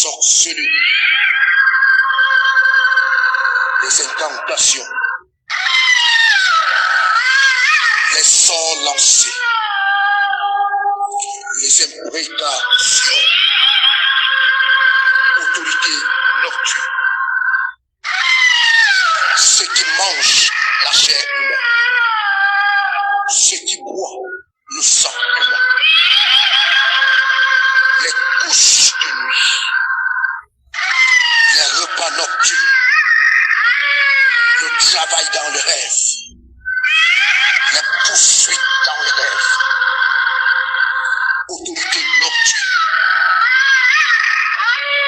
sorcelleries, les incantations, les sorts lancés, les imprécations, autorités nocturnes, ceux qui mangent la chair humaine, ceux qui boivent le sang humain, les couches de nuit, les repas nocturnes, le travail dans le rêve, les poursuites dans le rêve, autorité nocturne,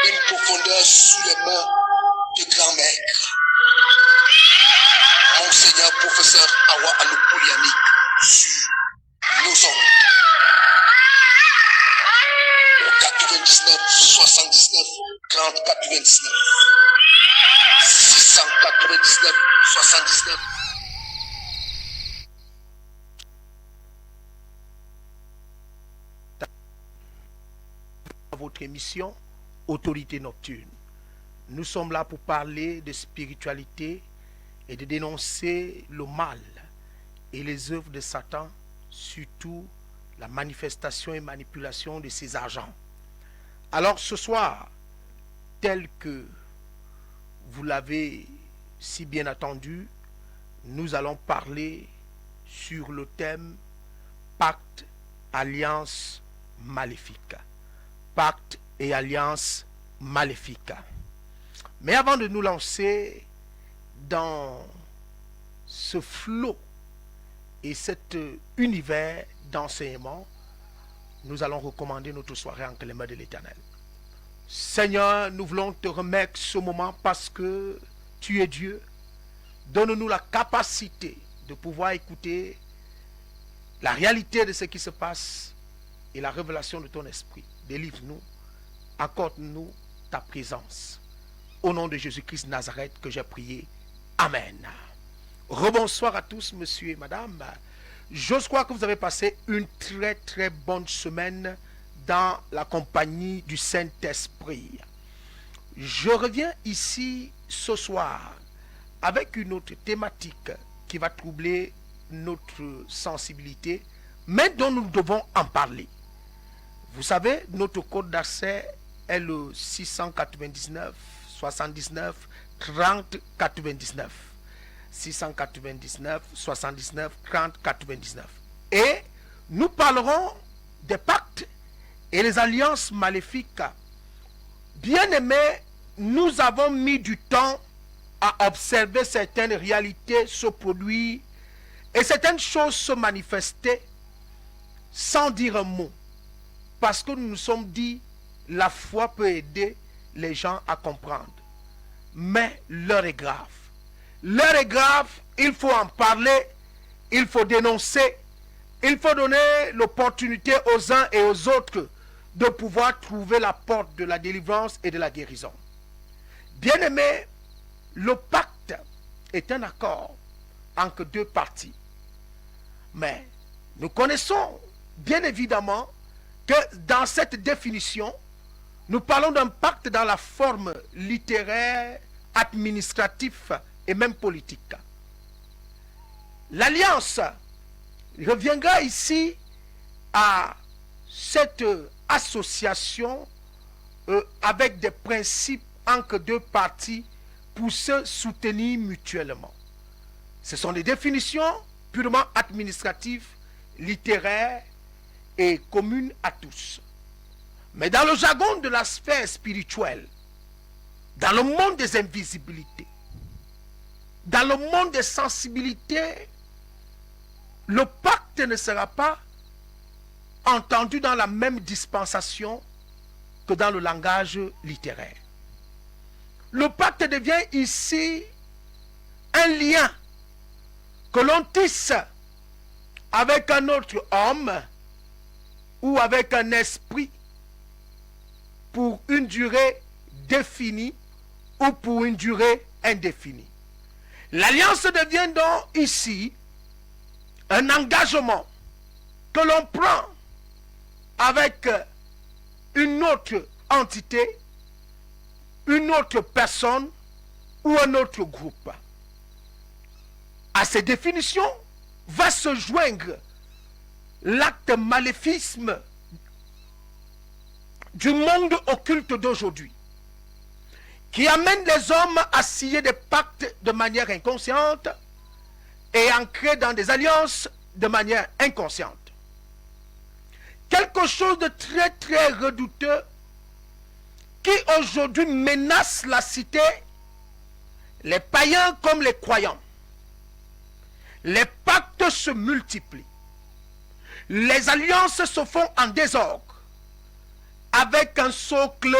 une profondeur sous les mains de grand-mère, Monseigneur professeur Awa Alopoulianique sur nos ondes. Au 99 79 30 99 699 79. Votre émission Autorité nocturne. Nous sommes là pour parler de spiritualité et de dénoncer le mal et les œuvres de Satan, surtout la manifestation et manipulation de ses agents. Alors ce soir, tel que vous l'avez si bien attendu, nous allons parler sur le thème pacte, alliance maléfique. Pacte et alliance maléfique. Mais avant de nous lancer dans ce flot et cet univers d'enseignement, nous allons recommander notre soirée entre les mains de l'Éternel. Seigneur, nous voulons te remettre ce moment parce que tu es Dieu. Donne-nous la capacité de pouvoir écouter la réalité de ce qui se passe et la révélation de ton esprit. Délivre-nous, accorde-nous ta présence. Au nom de Jésus-Christ Nazareth que j'ai prié. Amen. Rebonsoir à tous, monsieur et madame. J'ose croire que vous avez passé une très très bonne semaine dans la compagnie du Saint-Esprit. Je reviens ici ce soir avec une autre thématique qui va troubler notre sensibilité, mais dont nous devons en parler. Vous savez, notre code d'accès est le 699 79 30 99. 699 79 30 99. Et nous parlerons des pactes et les alliances maléfiques. Bien aimés, nous avons mis du temps à observer certaines réalités se produire et certaines choses se manifester sans dire un mot. Parce que nous nous sommes dit, la foi peut aider les gens à comprendre. Mais l'heure est grave. L'heure est grave, il faut en parler, il faut dénoncer, il faut donner l'opportunité aux uns et aux autres de pouvoir trouver la porte de la délivrance et de la guérison. Bien-aimés, le pacte est un accord entre deux parties. Mais nous connaissons bien évidemment que dans cette définition, nous parlons d'un pacte dans la forme littéraire, administrative et même politique. L'alliance reviendra ici à cette association avec des principes entre deux parties pour se soutenir mutuellement. Ce sont des définitions purement administratives, littéraires et communes à tous. Mais dans le jargon de la sphère spirituelle, dans le monde des invisibilités, dans le monde des sensibilités, le pacte ne sera pas entendu dans la même dispensation que dans le langage littéraire. Le pacte devient ici un lien que l'on tisse avec un autre homme ou avec un esprit pour une durée définie ou pour une durée indéfinie. L'alliance devient donc ici un engagement que l'on prend avec une autre entité une autre personne ou un autre groupe. À ces définitions va se joindre l'acte maléfisme du monde occulte d'aujourd'hui, qui amène les hommes à scier des pactes de manière inconsciente et ancrés dans des alliances de manière inconsciente. Quelque chose de très très redouteux qui aujourd'hui menace la cité, les païens comme les croyants. Les pactes se multiplient. Les alliances se font en désordre avec un socle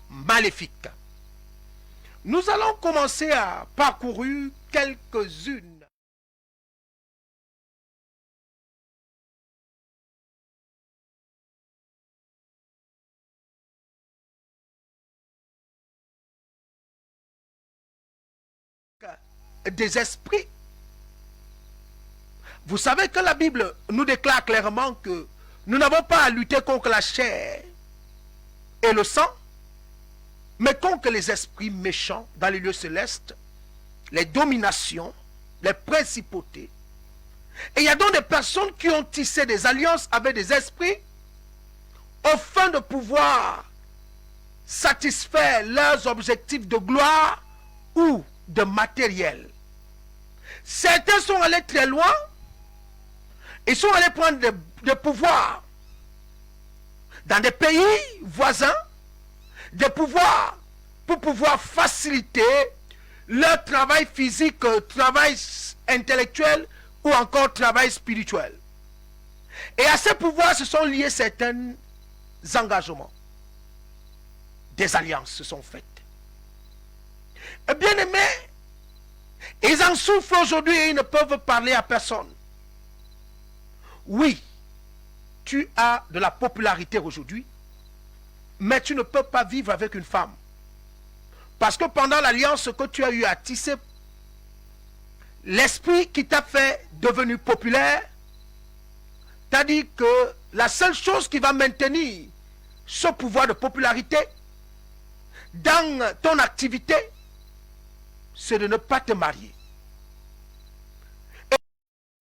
maléfique. Nous allons commencer à parcourir quelques-unes des esprits. Vous savez que la Bible nous déclare clairement que nous n'avons pas à lutter contre la chair et le sang, mais contre les esprits méchants dans les lieux célestes, les dominations, les principautés. Et il y a donc des personnes qui ont tissé des alliances avec des esprits afin de pouvoir satisfaire leurs objectifs de gloire ou de matériel. Certains sont allés très loin. Ils sont allés prendre des pouvoirs dans des pays voisins, des pouvoirs pour pouvoir faciliter leur travail physique, travail intellectuel ou encore travail spirituel. Et à ces pouvoirs se sont liés certains engagements. Des alliances se sont faites. Et bien aimés, ils en souffrent aujourd'hui et ils ne peuvent parler à personne. Oui, tu as de la popularité aujourd'hui, mais tu ne peux pas vivre avec une femme. Parce que pendant l'alliance que tu as eu à tisser, l'esprit qui t'a fait devenir populaire t'a dit que la seule chose qui va maintenir ce pouvoir de popularité dans ton activité, c'est de ne pas te marier.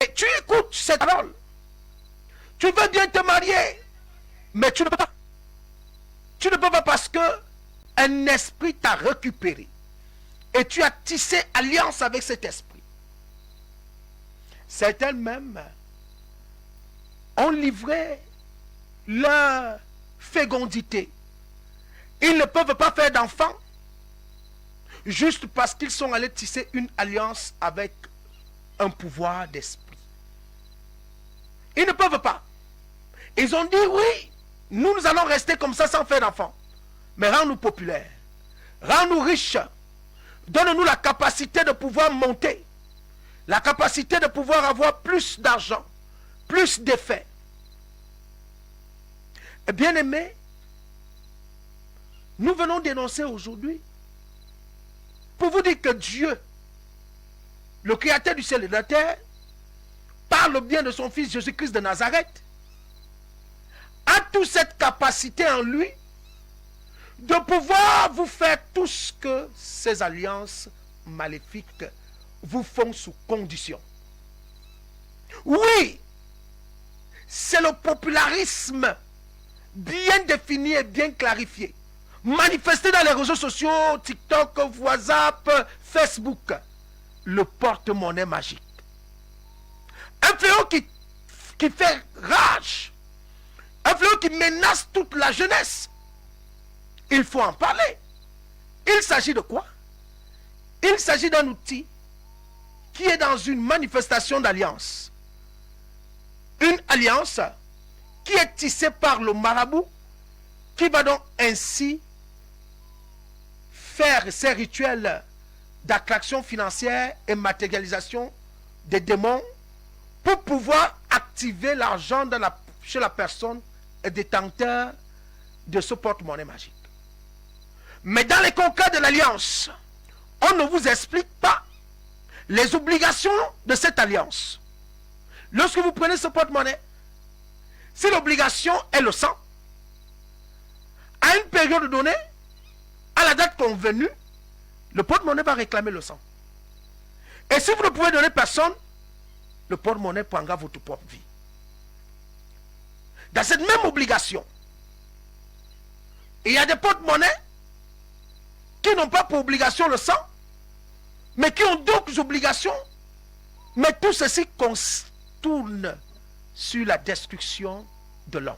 Et tu écoutes cette parole. Tu veux bien te marier, mais tu ne peux pas. Tu ne peux pas parce que un esprit t'a récupéré. Et tu as tissé alliance avec cet esprit. Certains même ont livré leur fécondité. Ils ne peuvent pas faire d'enfants juste parce qu'ils sont allés tisser une alliance avec un pouvoir d'esprit. Ils ne peuvent pas. Ils ont dit oui, nous allons rester comme ça sans faire d'enfants. Mais rends-nous populaires, rends-nous riches, donne-nous la capacité de pouvoir monter, la capacité de pouvoir avoir plus d'argent, plus d'effets. Bien aimés, nous venons dénoncer aujourd'hui pour vous dire que Dieu, le créateur du ciel et de la terre, parle bien de son fils Jésus-Christ de Nazareth, a toute cette capacité en lui de pouvoir vous faire tout ce que ces alliances maléfiques vous font sous condition. Oui, c'est le popularisme bien défini et bien clarifié, manifesté dans les réseaux sociaux, TikTok, WhatsApp, Facebook, le porte-monnaie magique. Un fléau qui fait rage, un fléau qui menace toute la jeunesse. Il faut en parler. Il s'agit de quoi? Il s'agit d'un outil qui est dans une manifestation d'alliance. Une alliance qui est tissée par le marabout, qui va donc ainsi faire ses rituels d'attraction financière et matérialisation des démons pour pouvoir activer l'argent chez la personne détenteur de ce porte-monnaie magique. Mais dans les concrets de l'alliance, on ne vous explique pas les obligations de cette alliance. Lorsque vous prenez ce porte-monnaie, si l'obligation est le sang, à une période donnée, à à la date convenue, le porte-monnaie va réclamer le sang. Et si vous ne pouvez donner personne, le porte-monnaie prendra votre propre vie. Dans cette même obligation, il y a des porte-monnaies qui n'ont pas pour obligation le sang, mais qui ont d'autres obligations. Mais tout ceci tourne sur la destruction de l'homme.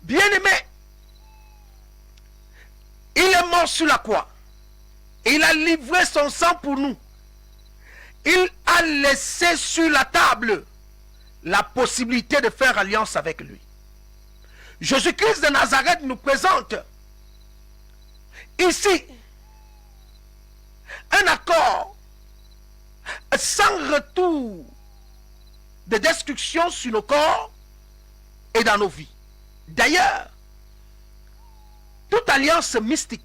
Bien-aimé, il est mort sur la croix. Il a livré son sang pour nous. Il a laissé sur la table la possibilité de faire alliance avec lui. Jésus-Christ de Nazareth nous présente ici un accord sans retour de destruction sur nos corps et dans nos vies. D'ailleurs, toute alliance mystique,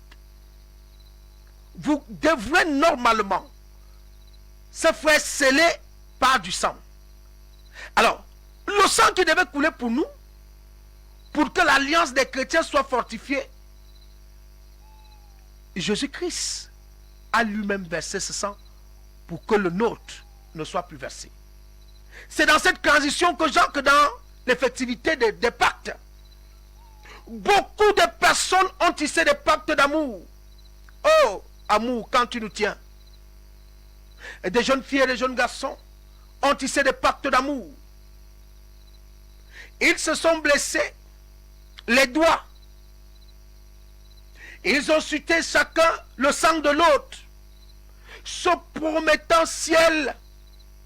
vous devrez normalement se faire sceller par du sang. Alors, le sang qui devait couler pour nous, pour que l'alliance des chrétiens soit fortifiée, Jésus-Christ a lui-même versé ce sang pour que le nôtre ne soit plus versé. C'est dans cette transition que dans l'effectivité des pactes, beaucoup de personnes ont tissé des pactes d'amour. Oh, amour, quand tu nous tiens. Et des jeunes filles et des jeunes garçons ont tissé des pactes d'amour. Ils se sont blessés les doigts. Ils ont suité chacun le sang de l'autre, se promettant ciel,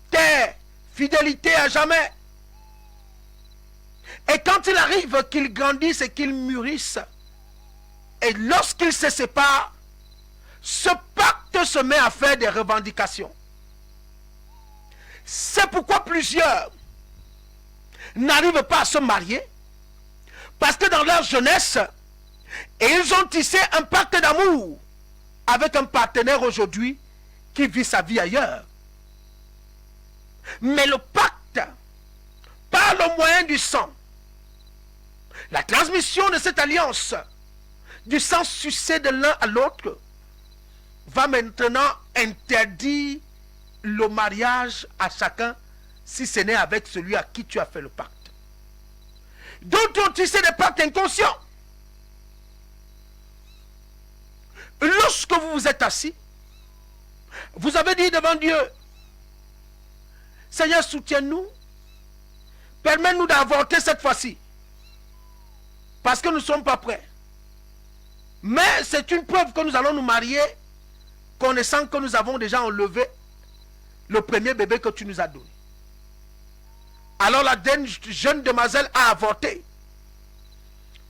terre, fidélité à jamais. Et quand il arrive qu'ils grandissent et qu'ils mûrissent, et lorsqu'ils se séparent, ce pacte se met à faire des revendications. C'est pourquoi plusieurs n'arrivent pas à se marier, parce que dans leur jeunesse, ils ont tissé un pacte d'amour avec un partenaire aujourd'hui qui vit sa vie ailleurs. Mais le pacte, par le moyen du sang, la transmission de cette alliance, du sang sucé de l'un à l'autre, va maintenant interdire le mariage à chacun si ce n'est avec celui à qui tu as fait le pacte. D'autres ont tissé des pactes inconscients. Lorsque vous vous êtes assis, vous avez dit devant Dieu, Seigneur, soutiens-nous, permets-nous d'avorter cette fois-ci, parce que nous ne sommes pas prêts. Mais c'est une preuve que nous allons nous marier, connaissant que nous avons déjà enlevé le premier bébé que tu nous as donné. Alors la jeune demoiselle a avorté,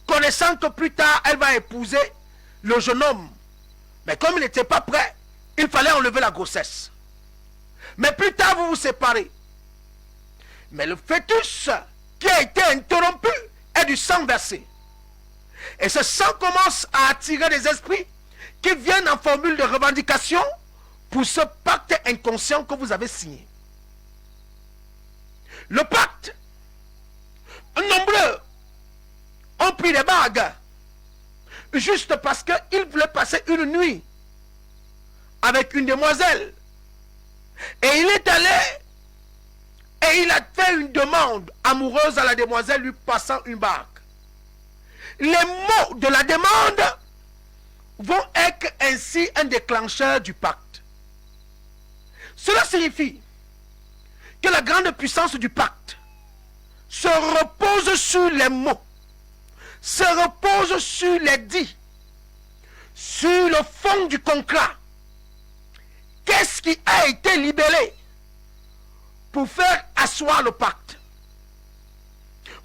connaissant que plus tard elle va épouser le jeune homme. Mais comme il n'était pas prêt, il fallait enlever la grossesse. Mais plus tard vous vous séparez. Mais le fœtus qui a été interrompu est du sang versé. Et ce sang commence à attirer des esprits qui viennent en formule de revendication pour ce pacte inconscient que vous avez signé. Le pacte, nombreux ont pris des bagues juste parce qu'ils voulaient passer une nuit avec une demoiselle. Et il est allé et il a fait une demande amoureuse à la demoiselle lui passant une bague. Les mots de la demande vont être ainsi un déclencheur du pacte. Cela signifie que la grande puissance du pacte se repose sur les mots, se repose sur les dits, sur le fond du contrat. Qu'est-ce qui a été libellé pour faire asseoir le pacte?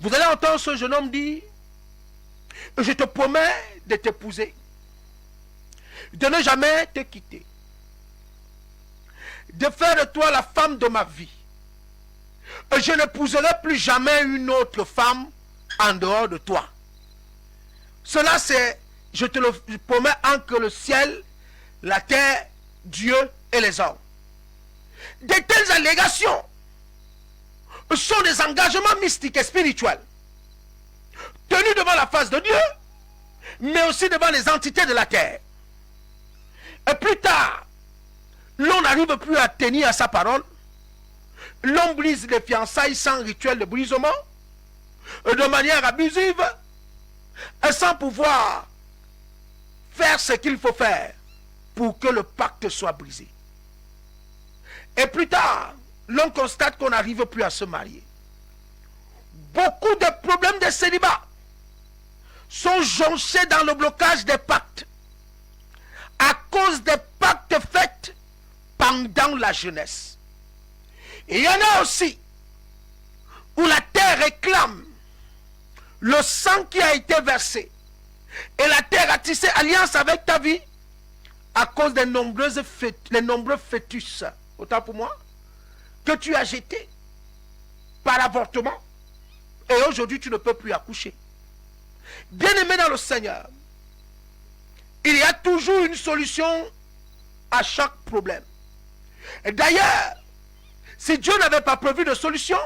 Vous allez entendre ce jeune homme dire, je te promets de t'épouser, de ne jamais te quitter, de faire de toi la femme de ma vie. Je n'épouserai plus jamais une autre femme en dehors de toi. Cela c'est, je te le promets, entre le ciel, la terre, Dieu et les hommes. De telles allégations sont des engagements mystiques et spirituels tenus devant la face de Dieu, mais aussi devant les entités de la terre. Et plus tard, l'on n'arrive plus à tenir à sa parole. L'on brise les fiançailles sans rituel de brisement, de manière abusive, et sans pouvoir faire ce qu'il faut faire pour que le pacte soit brisé. Et plus tard, l'on constate qu'on n'arrive plus à se marier. Beaucoup de problèmes de célibat sont jonchés dans le blocage des pactes à cause des pactes faits pendant la jeunesse. Et il y en a aussi où la terre réclame le sang qui a été versé et la terre a tissé alliance avec ta vie à cause des nombreux fœtus, autant pour moi, que tu as jetés par avortement et aujourd'hui tu ne peux plus accoucher. Bien-aimé dans le Seigneur, il y a toujours une solution à chaque problème. Et d'ailleurs, si Dieu n'avait pas prévu de solution,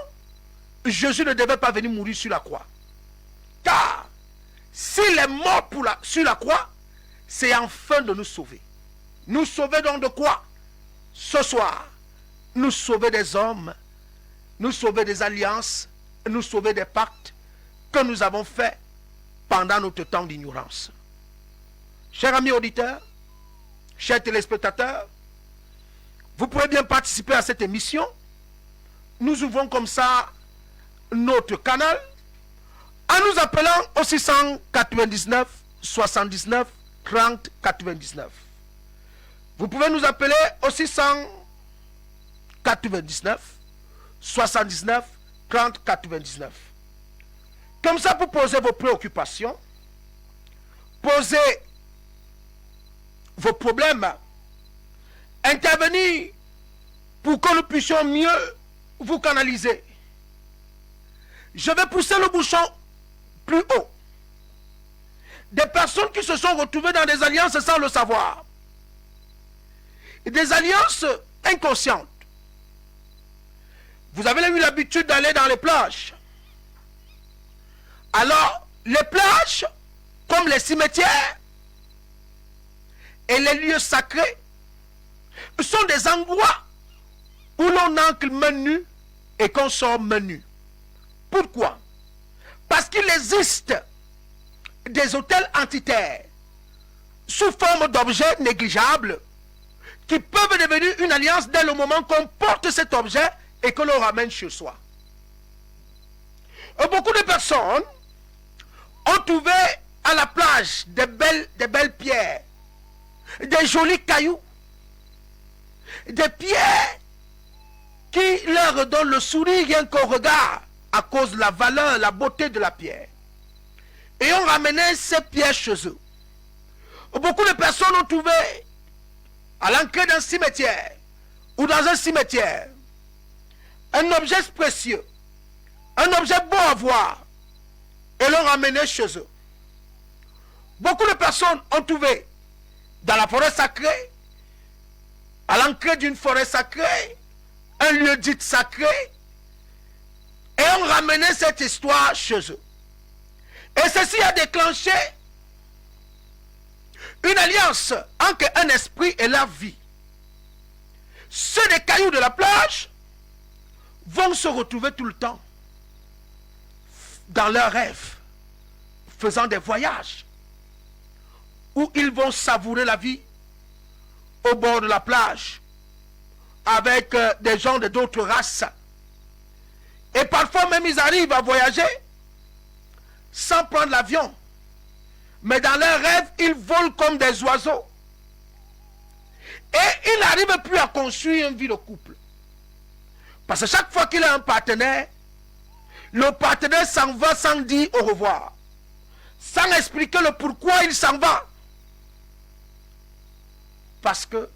Jésus ne devait pas venir mourir sur la croix. Car s'il est mort sur la croix, c'est afin de nous sauver. Nous sauver donc de quoi? Ce soir, nous sauver des hommes, nous sauver des alliances, nous sauver des pactes que nous avons faits pendant notre temps d'ignorance. Chers amis auditeurs, chers téléspectateurs, vous pouvez bien participer à cette émission. Nous ouvrons comme ça notre canal en nous appelant au 699 79 30 99. Vous pouvez nous appeler au 699 79 30 99. Comme ça, pour poser vos préoccupations, poser vos problèmes, intervenir pour que nous puissions mieux vous canaliser. Je vais pousser le bouchon plus haut. Des personnes qui se sont retrouvées dans des alliances sans le savoir. Des alliances inconscientes. Vous avez eu l'habitude d'aller dans les plages. Alors, les plages, comme les cimetières et les lieux sacrés, sont des endroits où l'on ancre main nue et qu'on sort main nue. Pourquoi? Parce qu'il existe des hôtels antiterres sous forme d'objets négligeables qui peuvent devenir une alliance dès le moment qu'on porte cet objet et que l'on ramène chez soi. Et beaucoup de personnes ont trouvé à la plage des belles pierres, des jolis cailloux, des pierres qui leur donnent le sourire rien qu'au regard à cause de la valeur, la beauté de la pierre. Et ont ramené ces pierres chez eux. Beaucoup de personnes ont trouvé à l'entrée d'un cimetière ou dans un cimetière un objet précieux, un objet beau à voir et l'ont ramené chez eux. Beaucoup de personnes ont trouvé dans la forêt sacrée, à l'entrée d'une forêt sacrée, un lieu dit sacré, et ont ramené cette histoire chez eux. Et ceci a déclenché une alliance entre un esprit et leur vie. Ceux des cailloux de la plage vont se retrouver tout le temps dans leurs rêves, faisant des voyages, où ils vont savourer la vie au bord de la plage, avec des gens d'autres races. Et parfois même ils arrivent à voyager sans prendre l'avion. Mais dans leurs rêves, ils volent comme des oiseaux. Et ils n'arrivent plus à construire une vie de couple. Parce que chaque fois qu'il a un partenaire, le partenaire s'en va sans dire au revoir. Sans expliquer le pourquoi il s'en va. Parce que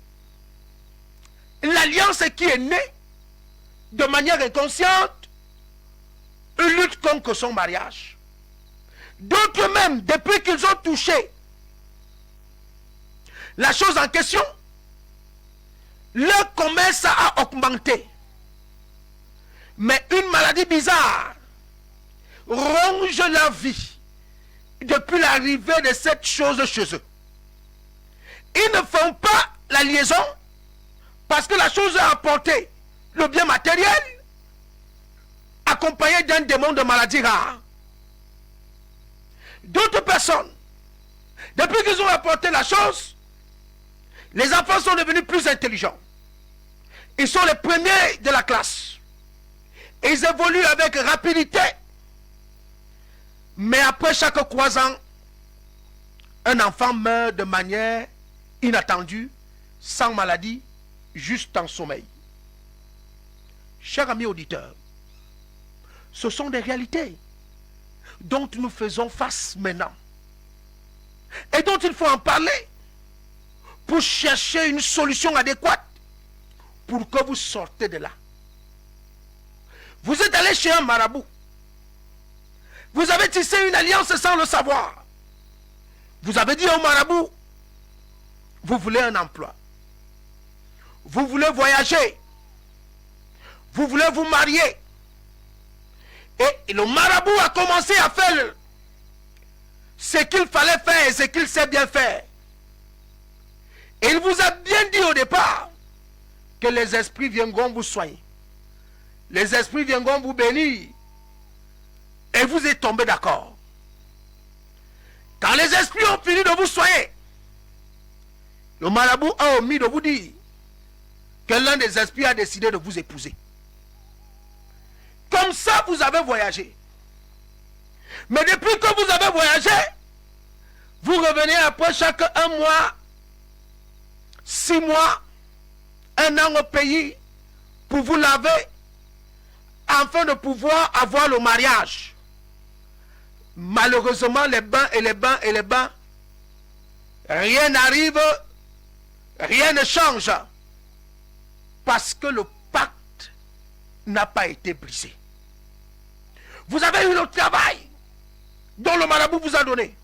l'alliance qui est née de manière inconsciente lutte contre son mariage. D'autres même, depuis qu'ils ont touché la chose en question, leur commerce a augmenté. Mais une maladie bizarre ronge leur vie depuis l'arrivée de cette chose chez eux. Ils ne font pas la liaison parce que la chose a apporté le bien matériel accompagné d'un démon de maladie rare. D'autres personnes, depuis qu'ils ont apporté la chose, les enfants sont devenus plus intelligents. Ils sont les premiers de la classe. Ils évoluent avec rapidité. Mais après chaque 3 ans, un enfant meurt de manière inattendue, sans maladie, juste en sommeil. Chers amis auditeurs, ce sont des réalités dont nous faisons face maintenant et dont il faut en parler pour chercher une solution adéquate pour que vous sortez de là. Vous êtes allé chez un marabout. Vous avez tissé une alliance sans le savoir. Vous avez dit au marabout, vous voulez un emploi. Vous voulez voyager. Vous voulez vous marier. Et le marabout a commencé à faire ce qu'il fallait faire et ce qu'il sait bien faire. Et il vous a bien dit au départ que les esprits viendront vous soigner. Les esprits viendront vous bénir. Et vous êtes tombé d'accord. Quand les esprits ont fini de vous soigner, le marabout a omis de vous dire que l'un des esprits a décidé de vous épouser. Comme ça, vous avez voyagé. Mais depuis que vous avez voyagé, vous revenez après chaque 1 mois, 6 mois, 1 an au pays pour vous laver afin de pouvoir avoir le mariage. Malheureusement, les bains, rien n'arrive, rien ne change. Parce que le pacte n'a pas été brisé. Vous avez eu le travail dont le marabout vous a donné.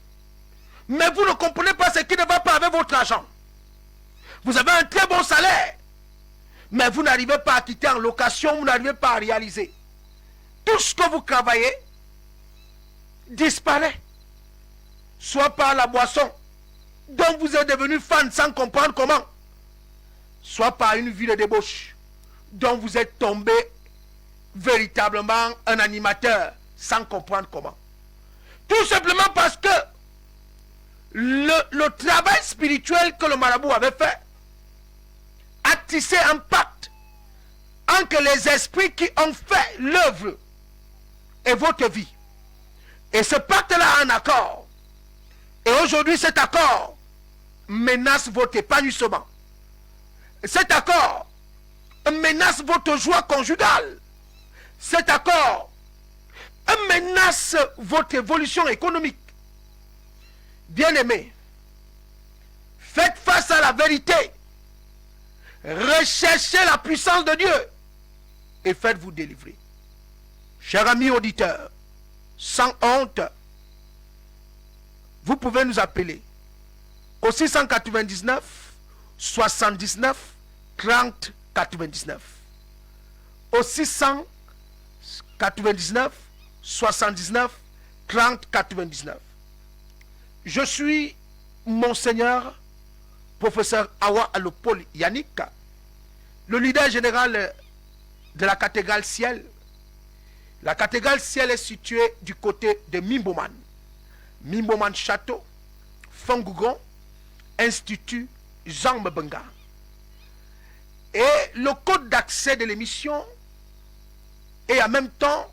Mais vous ne comprenez pas ce qui ne va pas avec votre argent. Vous avez un très bon salaire. Mais vous n'arrivez pas à quitter en location, vous n'arrivez pas à réaliser. Tout ce que vous travaillez disparaît. Soit par la boisson dont vous êtes devenu fan sans comprendre comment. Soit par une vie de débauche dont vous êtes tombé véritablement un animateur sans comprendre comment. Tout simplement parce que le travail spirituel que le marabout avait fait a tissé un pacte entre les esprits qui ont fait l'œuvre et votre vie. Et ce pacte-là a un accord. Et aujourd'hui, cet accord menace votre épanouissement. Cet accord menace votre joie conjugale. Cet accord menace votre évolution économique. Bien-aimés, faites face à la vérité. Recherchez la puissance de Dieu et faites-vous délivrer. Chers amis auditeurs, sans honte, vous pouvez nous appeler au 699 79 30 99. Au 699 79 30 99. Je suis Monseigneur professeur Awa Alopoli Yannick, le leader général de la cathédrale Ciel. La cathédrale Ciel est située du côté de Mimboman. Mimboman Château, Fangougon, Institut Jean Mbenga. Et le code d'accès de l'émission est en même temps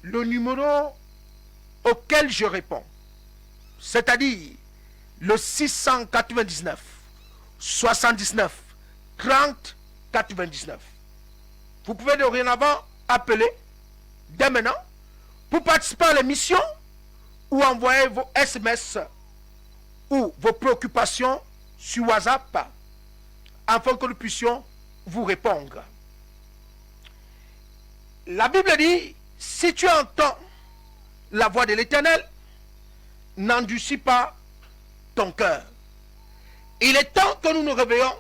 le numéro auquel je réponds. C'est-à-dire le 699 79 30 99. Vous pouvez dorénavant appeler dès maintenant pour participer à l'émission ou envoyer vos SMS ou vos préoccupations sur WhatsApp afin que nous puissions vous répondre. La Bible dit, si tu entends la voix de l'Éternel, n'endurcis pas ton cœur. Il est temps que nous nous réveillons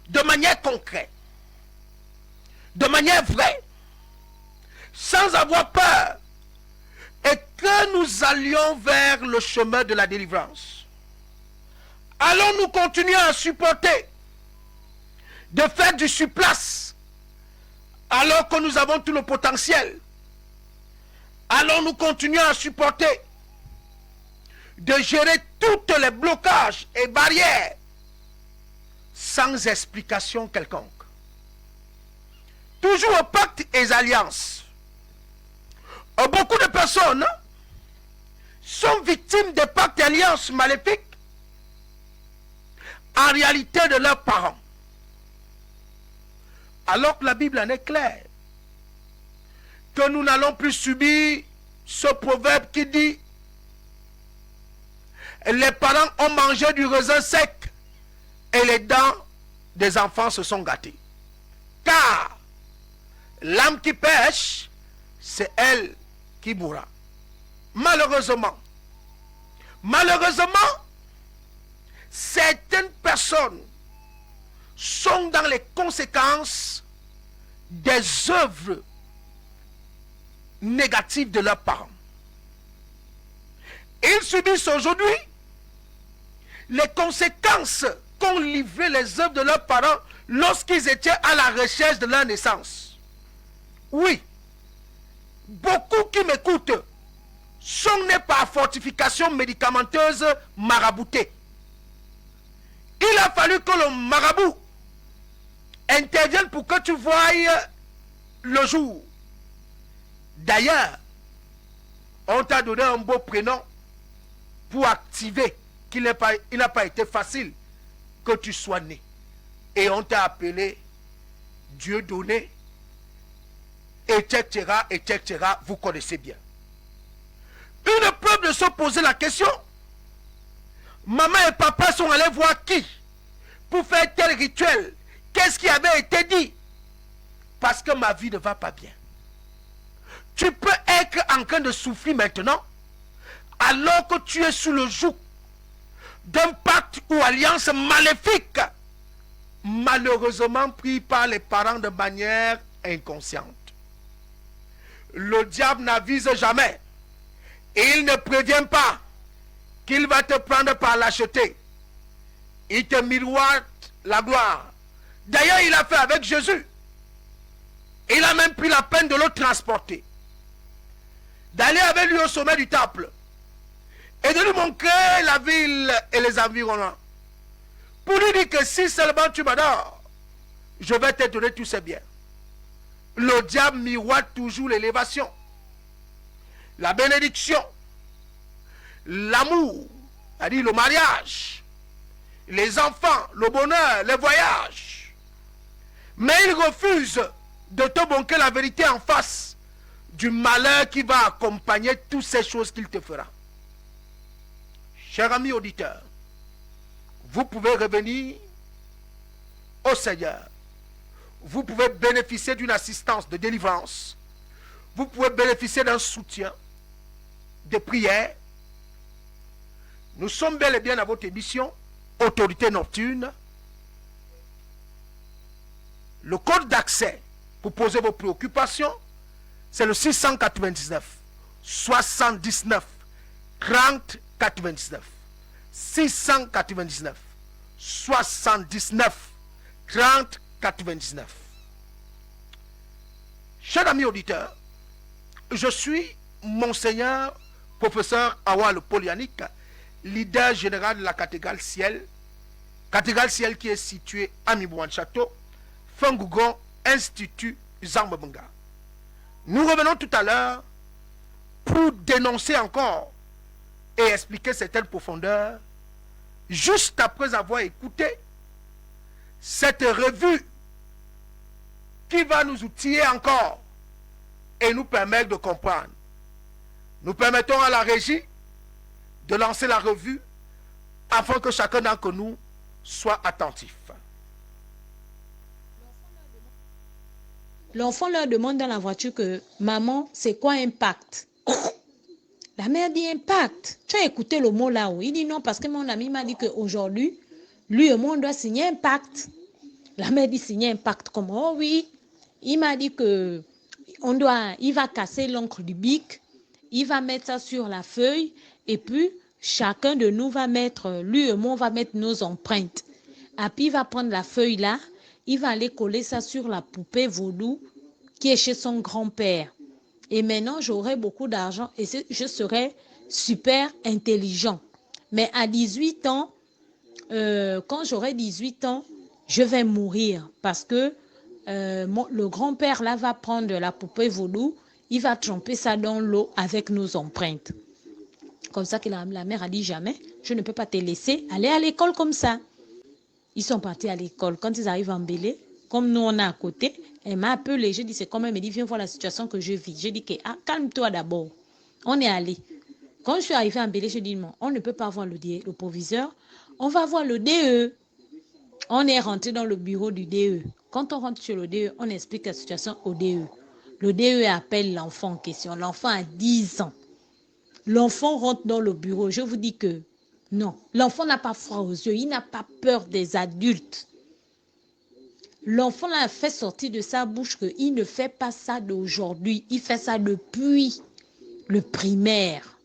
de manière concrète, de manière vraie, sans avoir peur que nous allions vers le chemin de la délivrance? Allons-nous continuer à supporter de faire du surplace alors que nous avons tout le potentiel? Allons-nous continuer à supporter de gérer tous les blocages et barrières sans explication quelconque? Toujours au pacte et alliances. Beaucoup de personnes sont victimes de pactes et alliances maléfiques en réalité de leurs parents. Alors que la Bible en est claire, que nous n'allons plus subir ce proverbe qui dit: les parents ont mangé du raisin sec et les dents des enfants se sont gâtées. Car l'âme qui pêche, c'est elle qui mourra. Malheureusement, certaines personnes sont dans les conséquences des œuvres négatives de leurs parents. Ils subissent aujourd'hui les conséquences qu'ont livré les œuvres de leurs parents lorsqu'ils étaient à la recherche de leur naissance. Oui, beaucoup qui m'écoutent sont nés par fortification médicamenteuse maraboutée. Il a fallu que le marabout intervienne pour que tu voies le jour. D'ailleurs, on t'a donné un beau prénom pour activer qu'il n'a pas été facile que tu sois né. Et on t'a appelé Dieu donné, etc., etc., vous connaissez bien. Une preuve de se poser la question: maman et papa sont allés voir qui pour faire tel rituel? Qu'est-ce qui avait été dit? Parce que ma vie ne va pas bien. Tu peux être en train de souffrir maintenant alors que tu es sous le joug d'un pacte ou alliance maléfique, malheureusement pris par les parents de manière inconsciente. Le diable n'avise jamais. Il ne prévient pas qu'il va te prendre par l'acheter. Il te miroite la gloire. D'ailleurs, il a fait avec Jésus. Il a même pris la peine de le transporter, d'aller avec lui au sommet du temple et de lui montrer la ville et les environnants, pour lui dire que si seulement tu m'adores, je vais te donner tous ces biens. Le diable miroite toujours l'élévation, la bénédiction, l'amour, c'est-à-dire le mariage, les enfants, le bonheur, les voyages. Mais il refuse de te montrer la vérité en face du malheur qui va accompagner toutes ces choses qu'il te fera. Chers amis auditeurs, vous pouvez revenir au Seigneur. Vous pouvez bénéficier d'une assistance de délivrance. Vous pouvez bénéficier d'un soutien, de prières. Nous sommes bel et bien à votre émission Autorité Nocturne. Le code d'accès pour poser vos préoccupations, c'est le 699 79 30 99. 699 79 30 99. Chers amis auditeurs, je suis Monseigneur Professeur Awal Polianique, leader général de la cathédrale Ciel qui est située à Mibouan-Château, Fangougon, Institut Zambabunga. Nous revenons tout à l'heure pour dénoncer encore et expliquer certaines profondeurs, juste après avoir écouté cette revue qui va nous outiller encore et nous permettre de comprendre. Nous permettons à la régie de lancer la revue afin que chacun d'entre nous soit attentif. L'enfant leur demande dans la voiture que maman, c'est quoi un pacte? La mère dit un pacte. Tu as écouté le mot là-haut? Il dit non, parce que mon ami m'a dit qu'aujourd'hui, lui et moi, on doit signer un pacte. La mère dit signer un pacte. Comme oh oui, il m'a dit que il va casser l'encre du bic il va mettre ça sur la feuille et puis chacun de nous va mettre, lui et moi, on va mettre nos empreintes. Et puis il va prendre la feuille là, il va aller coller ça sur la poupée vaudou qui est chez son grand-père. Et maintenant, j'aurai beaucoup d'argent et je serai super intelligent. Mais à 18 ans, quand j'aurai 18 ans, je vais mourir parce que le grand-père là va prendre la poupée vaudou, il va tremper ça dans l'eau avec nos empreintes. Comme ça que la mère a dit jamais, je ne peux pas te laisser aller à l'école comme ça. Ils sont partis à l'école. Quand ils arrivent en Mbélé, comme nous on est à côté, elle m'a appelé. Je dis c'est comment? Elle me dit viens voir la situation que je vis. Je dis que calme-toi d'abord. On est allé. Quand je suis arrivée en Mbélé, je dis non, on ne peut pas voir le proviseur. On va voir le DE. On est rentré dans le bureau du DE. Quand on rentre sur le DE, on explique la situation au DE. Le DE appelle l'enfant en question. L'enfant a 10 ans. L'enfant rentre dans le bureau. Je vous dis que non, l'enfant n'a pas froid aux yeux. Il n'a pas peur des adultes. L'enfant l'a fait sortir de sa bouche qu'il ne fait pas ça d'aujourd'hui. Il fait ça depuis le primaire.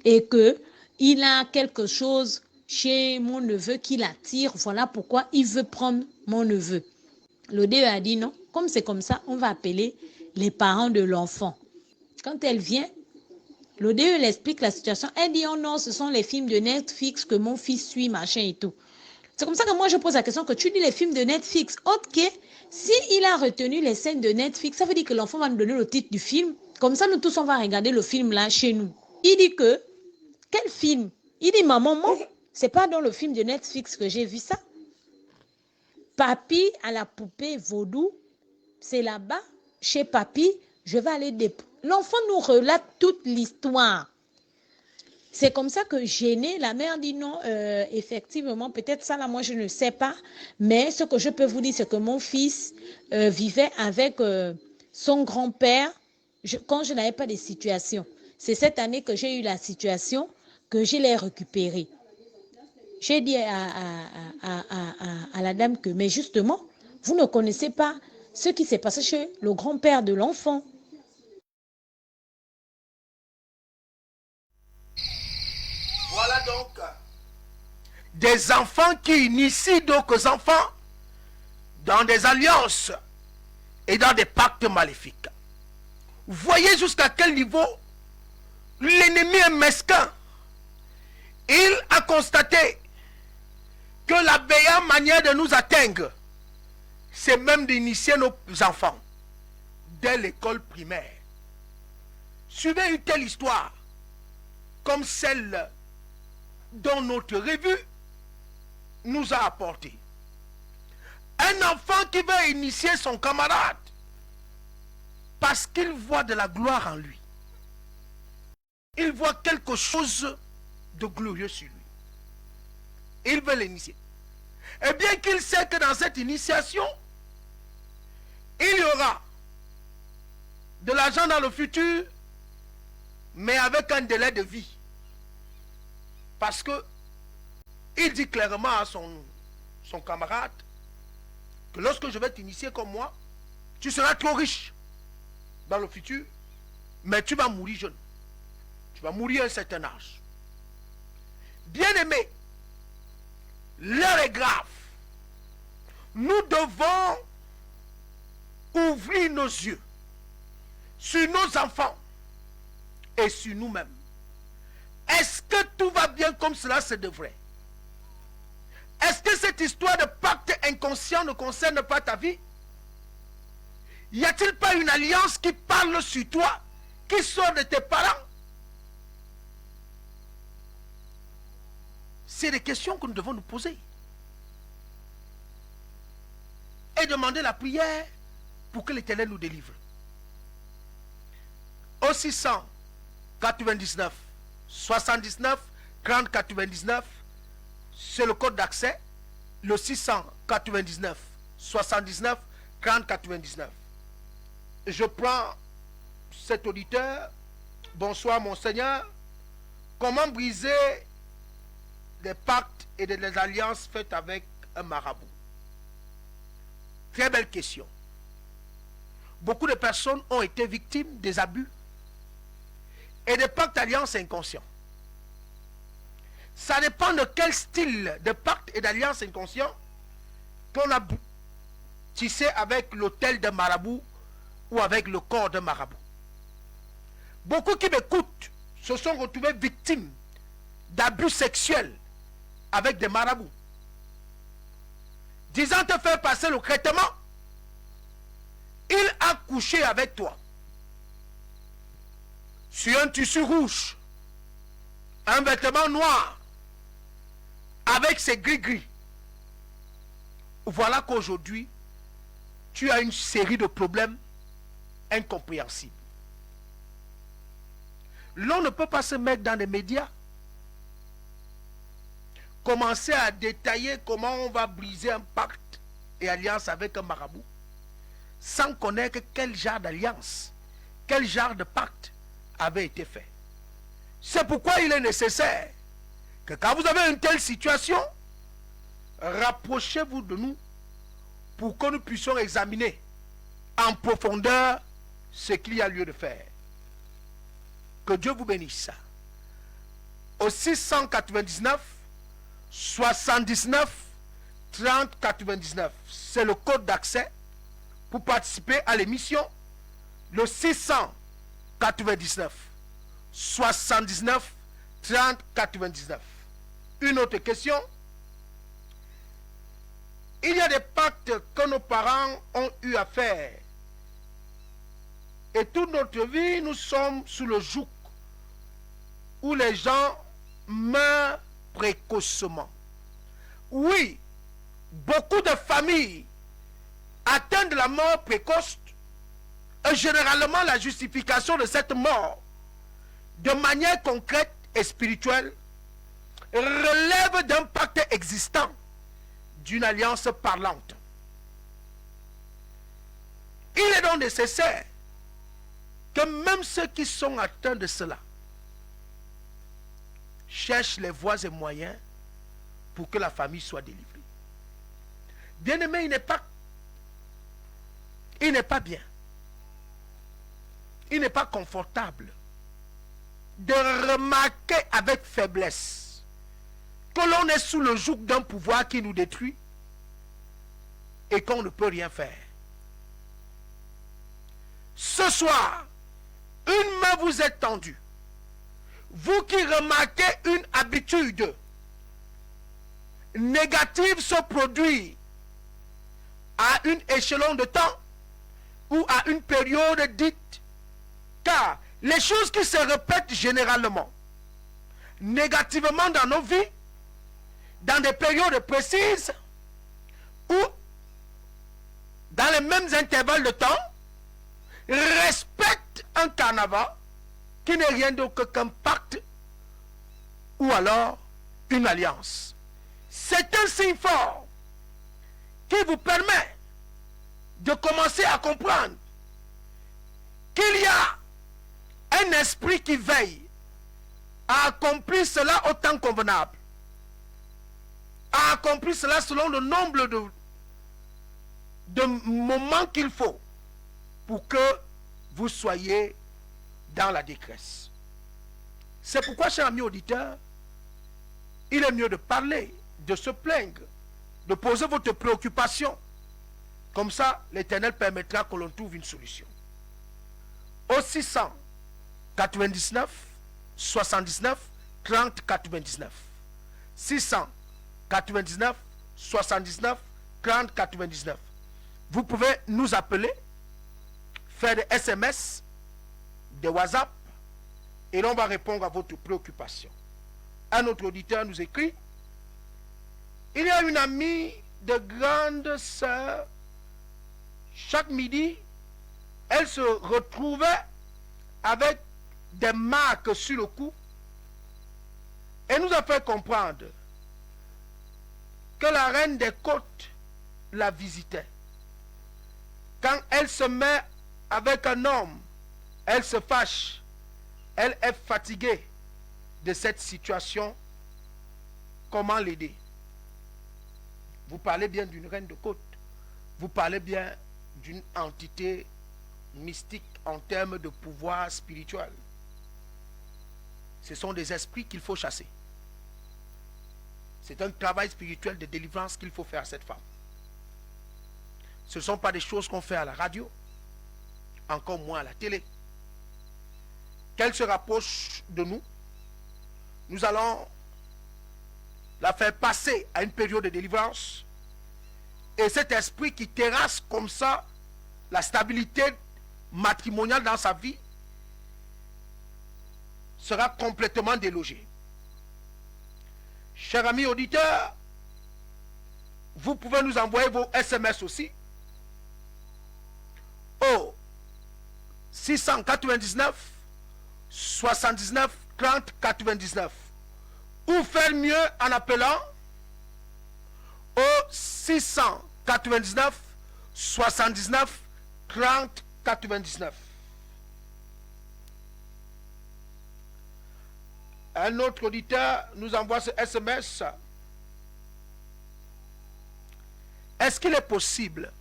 Et qu'il a quelque chose chez mon neveu qui l'attire. Voilà pourquoi il veut prendre mon neveu. Le DE a dit non. Comme c'est comme ça, on va appeler les parents de l'enfant. Quand elle vient, le DE l'explique la situation. Elle dit oh non, ce sont les films de Netflix que mon fils suit, machin et tout. C'est comme ça que moi je pose la question que tu dis les films de Netflix. Ok, s'il a retenu les scènes de Netflix, ça veut dire que l'enfant va nous donner le titre du film. Comme ça, nous tous, on va regarder le film là chez nous. Il dit que, quel film? Il dit maman, c'est pas dans le film de Netflix que j'ai vu ça. Papy à la poupée vaudou, c'est là-bas, chez Papy, je vais aller L'enfant nous relate toute l'histoire. C'est comme ça que gêné, la mère dit non, effectivement, peut-être ça là, moi je ne sais pas, mais ce que je peux vous dire, c'est que mon fils vivait avec son grand-père quand je n'avais pas de situation. C'est cette année que j'ai eu la situation, que je l'ai récupérée. J'ai dit à la dame que, mais justement, vous ne connaissez pas ce qui s'est passé chez le grand-père de l'enfant. Voilà donc des enfants qui initient d'autres enfants dans des alliances et dans des pactes maléfiques. Voyez jusqu'à quel niveau l'ennemi est mesquin. Il a constaté que la meilleure manière de nous atteindre, c'est même d'initier nos enfants dès l'école primaire. Suivez une telle histoire comme celle dont notre revue nous a apporté. Un enfant qui veut initier son camarade parce qu'il voit de la gloire en lui. Il voit quelque chose de glorieux sur lui. Il veut l'initier. Et bien qu'il sait que dans cette initiation, il y aura de l'argent dans le futur, mais avec un délai de vie. Parce que il dit clairement à son camarade que lorsque je vais t'initier comme moi, tu seras trop riche dans le futur, mais tu vas mourir jeune. Tu vas mourir à un certain âge. Bien-aimé, l'heure est grave. Nous devons ouvrir nos yeux sur nos enfants et sur nous-mêmes. Est-ce que tout va bien comme cela se devrait? Est-ce que cette histoire de pacte inconscient ne concerne pas ta vie? Y a-t-il pas une alliance qui parle sur toi, qui sort de tes parents? C'est des questions que nous devons nous poser. Et demander la prière pour que l'Éternel nous délivre. Au 699 79 30 99, c'est le code d'accès. Le 699 79 30 99. Je prends cet auditeur. Bonsoir Monseigneur. Comment briser des pactes et des alliances faites avec un marabout? Très belle question. Beaucoup de personnes ont été victimes des abus et des pactes d'alliance inconscients. Ça dépend de quel style de pacte et d'alliance inconscient qu'on a tissé avec l'autel de marabout ou avec le corps de marabout. Beaucoup qui m'écoutent se sont retrouvés victimes d'abus sexuels avec des marabouts. Disant te faire passer le traitement, il a couché avec toi sur un tissu rouge, un vêtement noir, avec ses gris-gris. Voilà qu'aujourd'hui, tu as une série de problèmes incompréhensibles. L'on ne peut pas se mettre dans les médias, commencer à détailler comment on va briser un pacte et alliance avec un marabout, sans connaître quel genre d'alliance, quel genre de pacte avait été fait. C'est pourquoi il est nécessaire que quand vous avez une telle situation, rapprochez-vous de nous pour que nous puissions examiner en profondeur ce qu'il y a lieu de faire. Que Dieu vous bénisse. Au 699 79 30 99, c'est le code d'accès pour participer à l'émission. Le 699 79 30 99. Une autre question. Il y a des pactes que nos parents ont eu à faire. Et toute notre vie, nous sommes sous le joug où les gens meurent précocement. Oui, beaucoup de familles atteintes de la mort précoce, et généralement la justification de cette mort, de manière concrète et spirituelle, relève d'un pacte existant, d'une alliance parlante. Il est donc nécessaire que même ceux qui sont atteints de cela cherchent les voies et moyens pour que la famille soit délivrée. Bien-aimé, il n'est pas bien, il n'est pas confortable de remarquer avec faiblesse que l'on est sous le joug d'un pouvoir qui nous détruit et qu'on ne peut rien faire. Ce soir, une main vous est tendue. Vous qui remarquez une habitude négative se produire à une échelon de temps ou à une période dite, car les choses qui se répètent généralement négativement dans nos vies, dans des périodes précises ou dans les mêmes intervalles de temps, respectent un carnaval qui n'est rien d'autre qu'un pacte ou alors une alliance. C'est un signe fort qui vous permet de commencer à comprendre qu'il y a un esprit qui veille à accomplir cela au temps convenable, à accomplir cela selon le nombre de moments qu'il faut pour que vous soyez dans la détresse. C'est pourquoi, chers amis auditeurs, il est mieux de parler, de se plaindre, de poser votre préoccupation. Comme ça, l'Éternel permettra que l'on trouve une solution. Au 699 79 30 99. 699 79 30 99. Vous pouvez nous appeler, faire des SMS, des WhatsApp, et l'on va répondre à votre préoccupation. Un autre auditeur nous écrit: il y a une amie de grande sœur, chaque midi, elle se retrouvait avec des marques sur le cou et nous a fait comprendre que la reine des côtes la visitait. Quand elle se met avec un homme, elle se fâche, elle est fatiguée de cette situation. Comment l'aider? Vous parlez bien d'une reine de côte, vous parlez bien d'une entité mystique en termes de pouvoir spirituel. Ce sont des esprits qu'il faut chasser. C'est un travail spirituel de délivrance qu'il faut faire à cette femme. Ce ne sont pas des choses qu'on fait à la radio, encore moins à la télé. Qu'elle se rapproche de nous, nous allons la faire passer à une période de délivrance. Et cet esprit qui terrasse comme ça la stabilité matrimoniale dans sa vie sera complètement délogé. Chers amis auditeurs, vous pouvez nous envoyer vos SMS aussi au 699 79 30 99 ou faire mieux en appelant au 699 79 30 99. Un autre auditeur nous envoie ce SMS. Est-ce qu'il est possible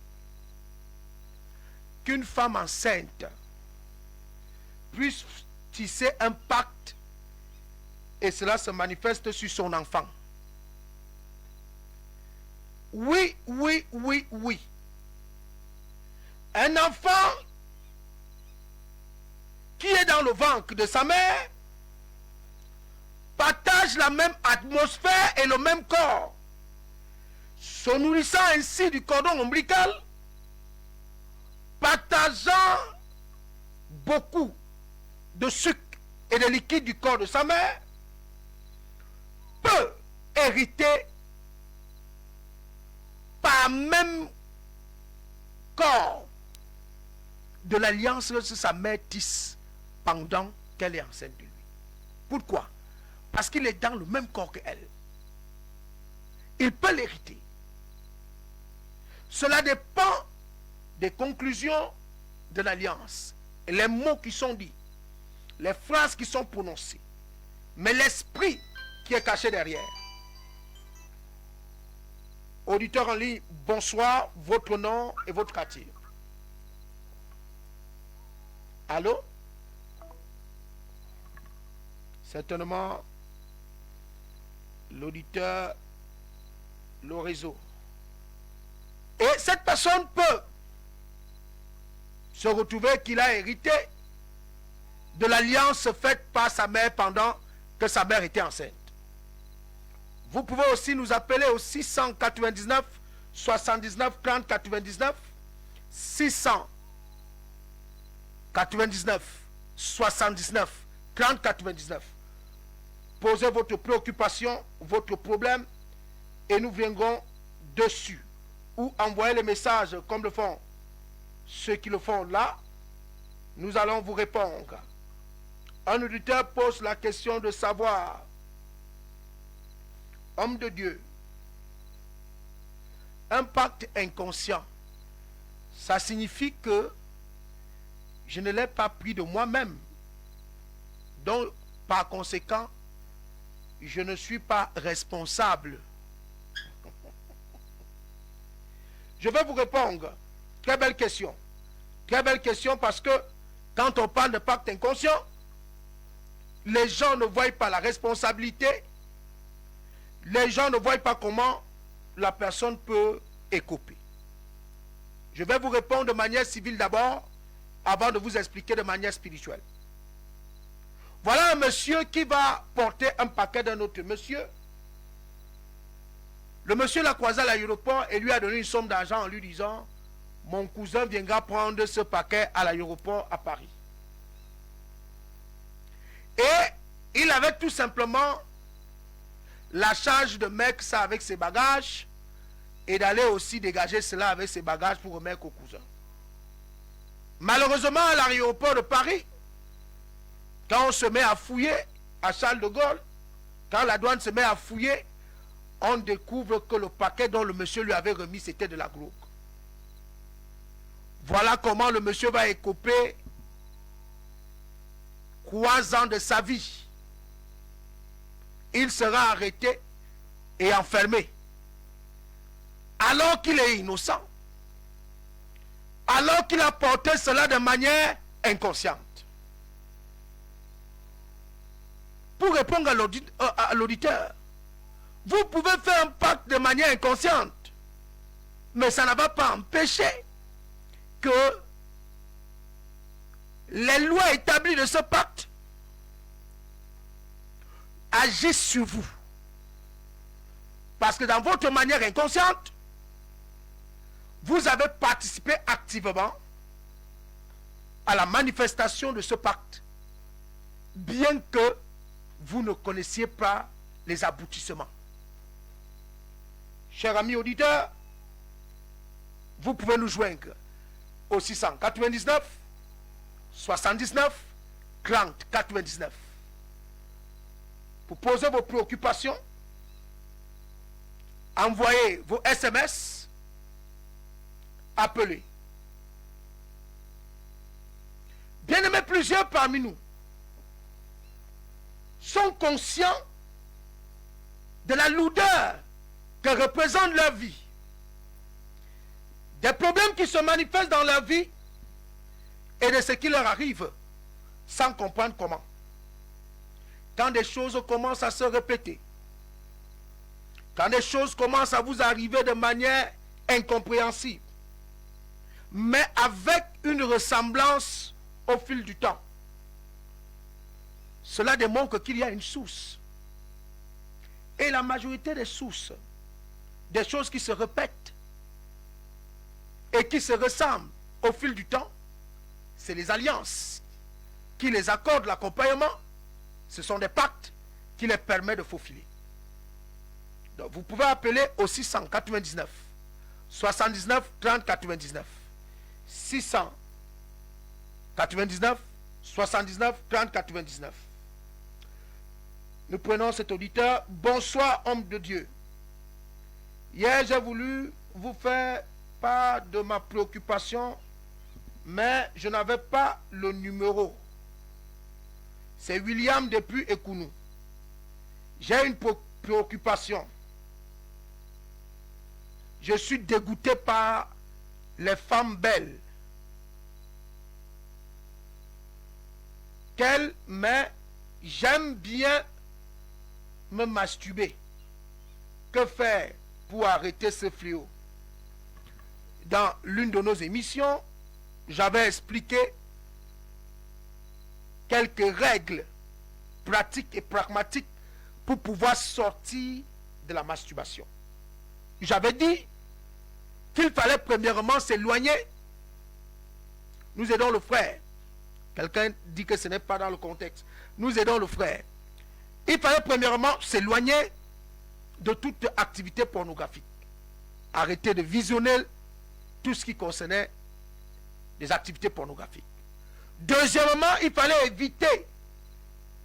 qu'une femme enceinte puisse tisser un pacte et cela se manifeste sur son enfant? Oui, oui, oui, oui. Un enfant qui est dans le ventre de sa mère partage la même atmosphère et le même corps, se nourrissant ainsi du cordon ombilical, partageant beaucoup de sucre et de liquide du corps de sa mère, peut hériter par même corps de l'alliance que sa mère tisse pendant qu'elle est enceinte de lui. Pourquoi? Parce qu'il est dans le même corps qu'elle. Il peut l'hériter. Cela dépend des conclusions de l'alliance, les mots qui sont dits, les phrases qui sont prononcées, mais l'esprit qui est caché derrière. Auditeur en ligne, bonsoir, votre nom et votre quartier. Allô? Certainement, l'auditeur, le réseau. Et cette personne peut se retrouver qu'il a hérité de l'alliance faite par sa mère pendant que sa mère était enceinte. Vous pouvez aussi nous appeler au 699 79 30 99 699 79 30 99. Posez votre préoccupation, votre problème et nous viendrons dessus. Ou envoyez les messages comme le font ceux qui le font là. Nous allons vous répondre. Un auditeur pose la question de savoir, homme de Dieu, un pacte inconscient, ça signifie que je ne l'ai pas pris de moi-même. Donc, par conséquent, je ne suis pas responsable. Je vais vous répondre. Très belle question. Très belle question parce que quand on parle de pacte inconscient, les gens ne voient pas la responsabilité. Les gens ne voient pas comment la personne peut écoper. Je vais vous répondre de manière civile d'abord, avant de vous expliquer de manière spirituelle. Voilà un monsieur qui va porter un paquet d'un autre monsieur. Le monsieur l'a croisé à l'aéroport et lui a donné une somme d'argent en lui disant « Mon cousin viendra prendre ce paquet à l'aéroport à Paris. » Et il avait tout simplement la charge de mettre ça avec ses bagages et d'aller aussi dégager cela avec ses bagages pour remettre au cousin. Malheureusement, à l'aéroport de Paris, quand on se met à fouiller à Charles de Gaulle, quand la douane se met à fouiller, on découvre que le paquet dont le monsieur lui avait remis, c'était de la glauque. Voilà comment le monsieur va écoper 3 ans de sa vie. Il sera arrêté et enfermé. Alors qu'il est innocent. Alors qu'il a porté cela de manière inconsciente. pour répondre à l'auditeur, vous pouvez faire un pacte de manière inconsciente, mais ça ne va pas empêcher que les lois établies de ce pacte agissent sur vous. Parce que dans votre manière inconsciente, vous avez participé activement à la manifestation de ce pacte, bien que vous ne connaissiez pas les aboutissements. Chers amis auditeurs, vous pouvez nous joindre au 699 79 30 99 pour poser vos préoccupations, envoyez vos SMS, appelez. Bien aimés, plusieurs parmi nous sont conscients de la lourdeur que représente leur vie, des problèmes qui se manifestent dans leur vie et de ce qui leur arrive sans comprendre comment. Quand des choses commencent à se répéter, quand des choses commencent à vous arriver de manière incompréhensible, mais avec une ressemblance au fil du temps, cela démontre qu'il y a une source. Et la majorité des sources, des choses qui se répètent et qui se ressemblent au fil du temps, c'est les alliances qui les accordent l'accompagnement. Ce sont des pactes qui les permettent de faufiler. Donc vous pouvez appeler au 699 79 30 99 699 79 30 99. Nous prenons cet auditeur. Bonsoir, homme de Dieu. Hier, j'ai voulu vous faire part de ma préoccupation, mais je n'avais pas le numéro. C'est William depuis Ekounou. J'ai une préoccupation. Je suis dégoûté par les femmes belles. Mais j'aime bien me masturber. Que faire pour arrêter ce fléau? Dans l'une de nos émissions, j'avais expliqué quelques règles pratiques et pragmatiques pour pouvoir sortir de la masturbation. J'avais dit qu'il fallait premièrement s'éloigner. Nous aidons le frère. Quelqu'un dit que ce n'est pas dans le contexte. Nous aidons le frère. Il fallait premièrement s'éloigner de toute activité pornographique. Arrêter de visionner tout ce qui concernait des activités pornographiques. Deuxièmement, il fallait éviter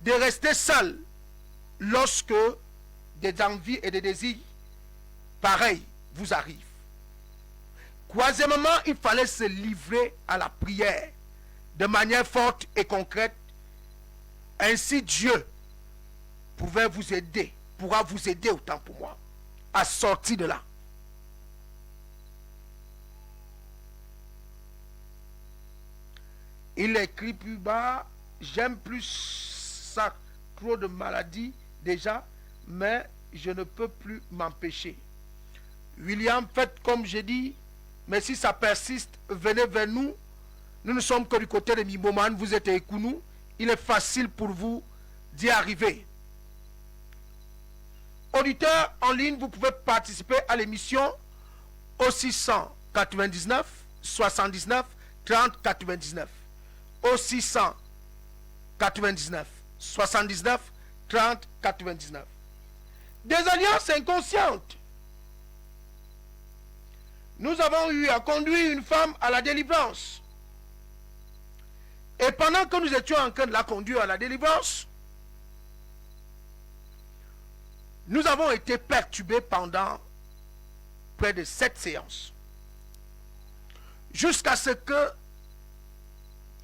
de rester seul lorsque des envies et des désirs pareils vous arrivent. Troisièmement, il fallait se livrer à la prière de manière forte et concrète. Ainsi, Dieu pourra vous aider autant pour moi à sortir de là. Il écrit plus bas, j'aime plus ça, trop de maladies déjà, mais je ne peux plus m'empêcher. William, faites comme j'ai dit, mais si ça persiste, venez vers nous. Nous ne sommes que du côté de Mimomane, vous êtes à Ekounou. Il est facile pour vous d'y arriver. Auditeurs en ligne, vous pouvez participer à l'émission au 699 79 30 99. Au 699 79 30 99. Des alliances inconscientes. Nous avons eu à conduire une femme à la délivrance. Et pendant que nous étions en train de la conduire à la délivrance, nous avons été perturbés pendant près de 7 séances. Jusqu'à ce que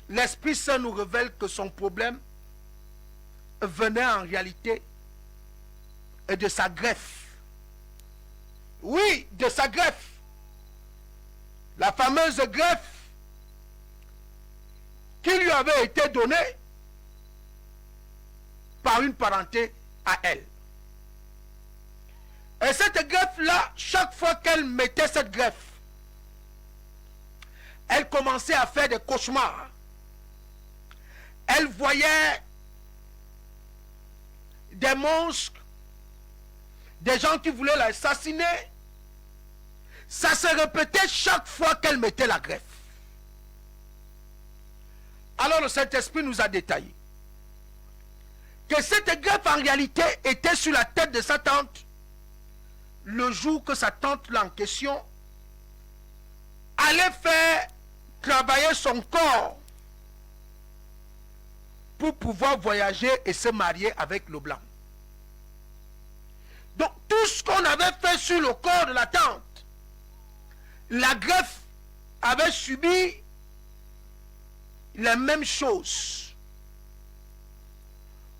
l'Esprit Saint nous révèle que son problème venait en réalité de sa greffe. Oui, de sa greffe. La fameuse greffe qui lui avait été donnée par une parenté à elle. Et cette greffe-là, chaque fois qu'elle mettait cette greffe, elle commençait à faire des cauchemars. Elle voyait des monstres, des gens qui voulaient l'assassiner. Ça se répétait chaque fois qu'elle mettait la greffe. Alors le Saint-Esprit nous a détaillé que cette greffe en réalité était sur la tête de sa tante le jour que sa tante là en question allait faire travailler son corps pour pouvoir voyager et se marier avec le blanc. Donc tout ce qu'on avait fait sur le corps de la tante, la greffe avait subi les mêmes choses.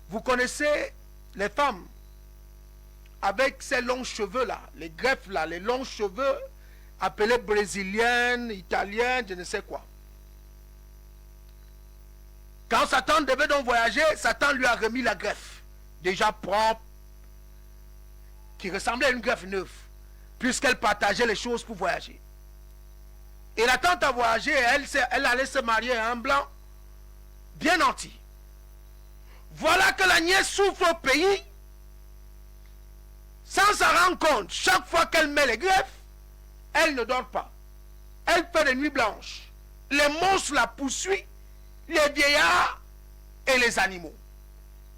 Vous connaissez les femmes avec ces longs cheveux là, les greffes là, les longs cheveux appelés brésiliennes, italiennes, je ne sais quoi. Quand Satan devait donc voyager, Satan lui a remis la greffe, déjà propre, qui ressemblait à une greffe neuve, puisqu'elle partageait les choses pour voyager. Et la tante a voyagé, elle allait se marier à un blanc bien nanti. Voilà que la nièce souffre au pays, sans s'en rendre compte. Chaque fois qu'elle met les greffes, elle ne dort pas. Elle fait des nuits blanches. Les monstres la poursuivent, les vieillards et les animaux.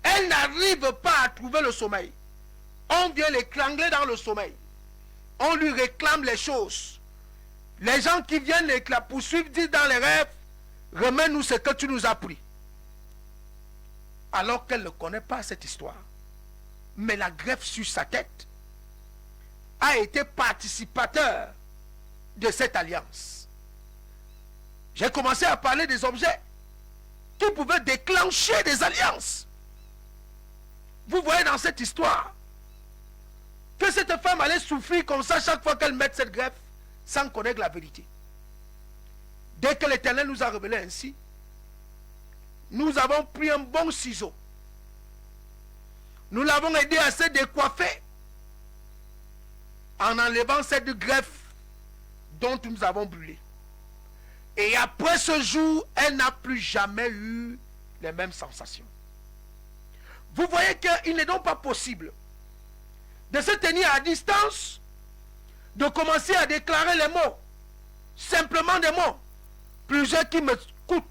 Elle n'arrive pas à trouver le sommeil. On vient l'étrangler dans le sommeil. On lui réclame les choses. Les gens qui viennent la poursuivre disent dans les rêves, remets-nous ce que tu nous as pris. Alors qu'elle ne connaît pas cette histoire. Mais la greffe sur sa tête a été participateur de cette alliance. J'ai commencé à parler des objets qui pouvaient déclencher des alliances. Vous voyez dans cette histoire que cette femme allait souffrir comme ça chaque fois qu'elle met cette greffe sans connaître la vérité. Dès que l'Éternel nous a révélé ainsi, nous avons pris un bon ciseau. Nous l'avons aidé à se décoiffer en enlevant cette greffe dont nous avons brûlé. Et après ce jour, elle n'a plus jamais eu les mêmes sensations. Vous voyez qu'il n'est donc pas possible de se tenir à distance, de commencer à déclarer les mots, simplement des mots. Plusieurs qui m'écoutent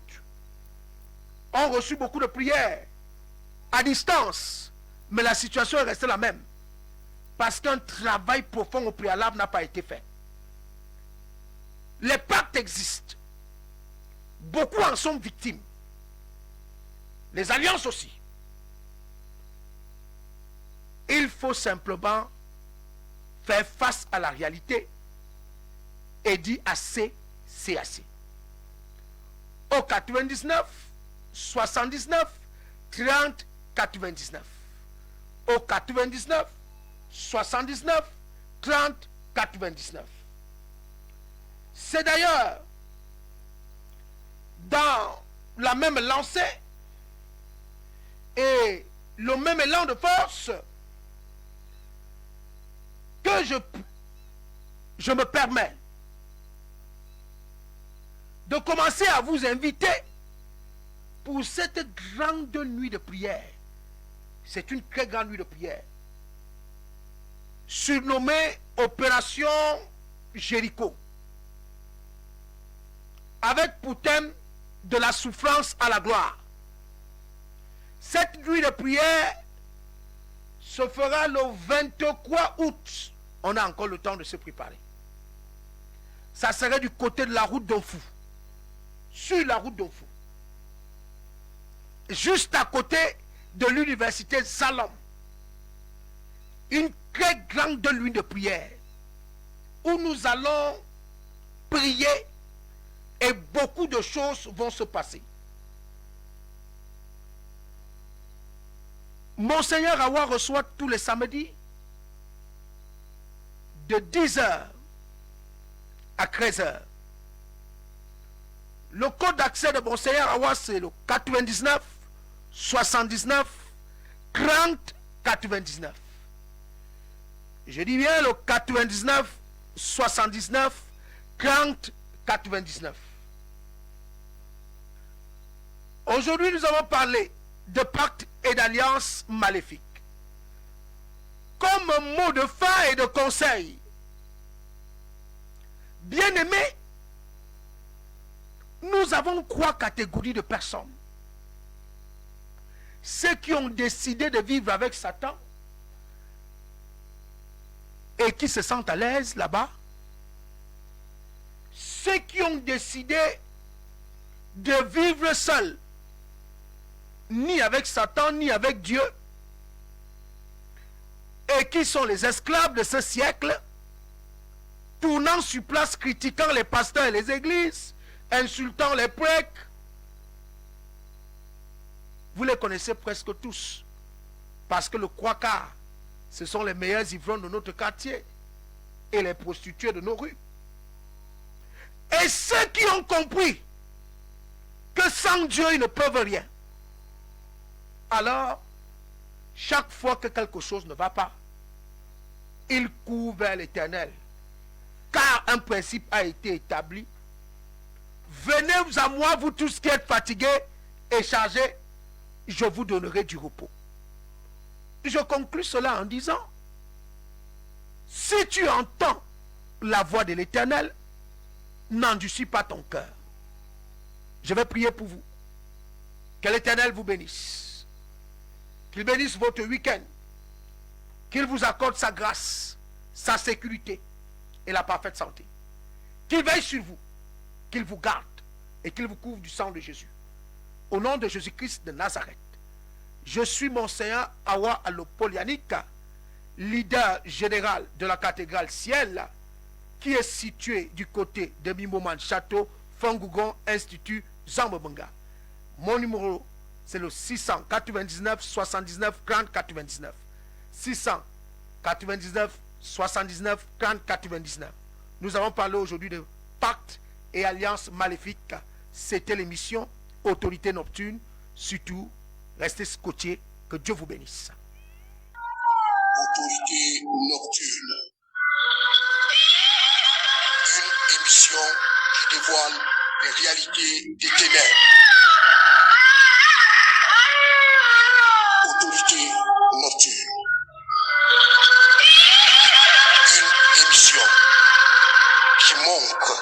ont reçu beaucoup de prières à distance, mais la situation est restée la même, parce qu'un travail profond au préalable n'a pas été fait. Les pactes existent. Beaucoup en sont victimes. Les alliances aussi. Il faut simplement faire face à la réalité et dire assez, c'est assez. Au 99, 79, 30, 99. Au 99, 79, 30, 99. C'est d'ailleurs dans la même lancée et le même élan de force que je me permets de commencer à vous inviter pour cette grande nuit de prière. C'est une très grande nuit de prière, surnommée Opération Jéricho, avec pour thème de la souffrance à la gloire. Cette nuit de prière se fera le 23 août. On a encore le temps de se préparer. Ça serait du côté de la route d'Onfou. Sur la route d'Onfou. Juste à côté de l'université Salom. Une très grande nuit de prière où nous allons prier et beaucoup de choses vont se passer. Monseigneur Awa reçoit tous les samedis de 10h à 13h. Le code d'accès de Monseigneur Awa, c'est le 99 79 30 99. Je dis bien le 99 79 30 99. Aujourd'hui, nous avons parlé de pacte et d'alliance maléfique. Comme mot de fin et de conseil, bien-aimés, nous avons 3 catégories de personnes. Ceux qui ont décidé de vivre avec Satan et qui se sentent à l'aise là-bas. Ceux qui ont décidé de vivre seuls, ni avec Satan, ni avec Dieu, et qui sont les esclaves de ce siècle, tournant sur place, critiquant les pasteurs et les églises, insultant les prêtres. Vous les connaissez presque tous, parce que le 3/4, ce sont les meilleurs ivrognes de notre quartier et les prostituées de nos rues. Et ceux qui ont compris que sans Dieu, ils ne peuvent rien. Alors, chaque fois que quelque chose ne va pas, ils courent vers l'Éternel. Car un principe a été établi. Venez à moi, vous tous qui êtes fatigués et chargés, je vous donnerai du repos. Je conclus cela en disant, si tu entends la voix de l'Éternel, n'endurcis pas ton cœur. Je vais prier pour vous. Que l'Éternel vous bénisse. Qu'il bénisse votre week-end. Qu'il vous accorde sa grâce, sa sécurité et la parfaite santé. Qu'il veille sur vous, qu'il vous garde et qu'il vous couvre du sang de Jésus. Au nom de Jésus-Christ de Nazareth, je suis Monseigneur Awa Alopolianika, leader général de la cathédrale Ciel, qui est située du côté de Mimoman Château, Fangougon, Institut Zambobanga. Mon numéro, c'est le 699 79 30 99. 699 79 30 99. Nous avons parlé aujourd'hui de pacte et alliance maléfique. C'était l'émission Autorité Nocturne. Surtout, restez scotchés. Que Dieu vous bénisse. Autorité Nocturne. Une émission qui dévoile les réalités des ténèbres. Autorité Nocturne. Une émission qui montre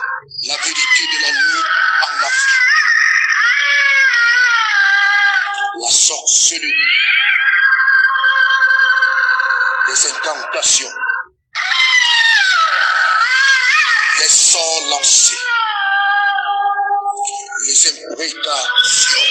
la vérité de la nuit en Afrique. La sorcellerie, les incantations, les sorts lancés, les imprécations.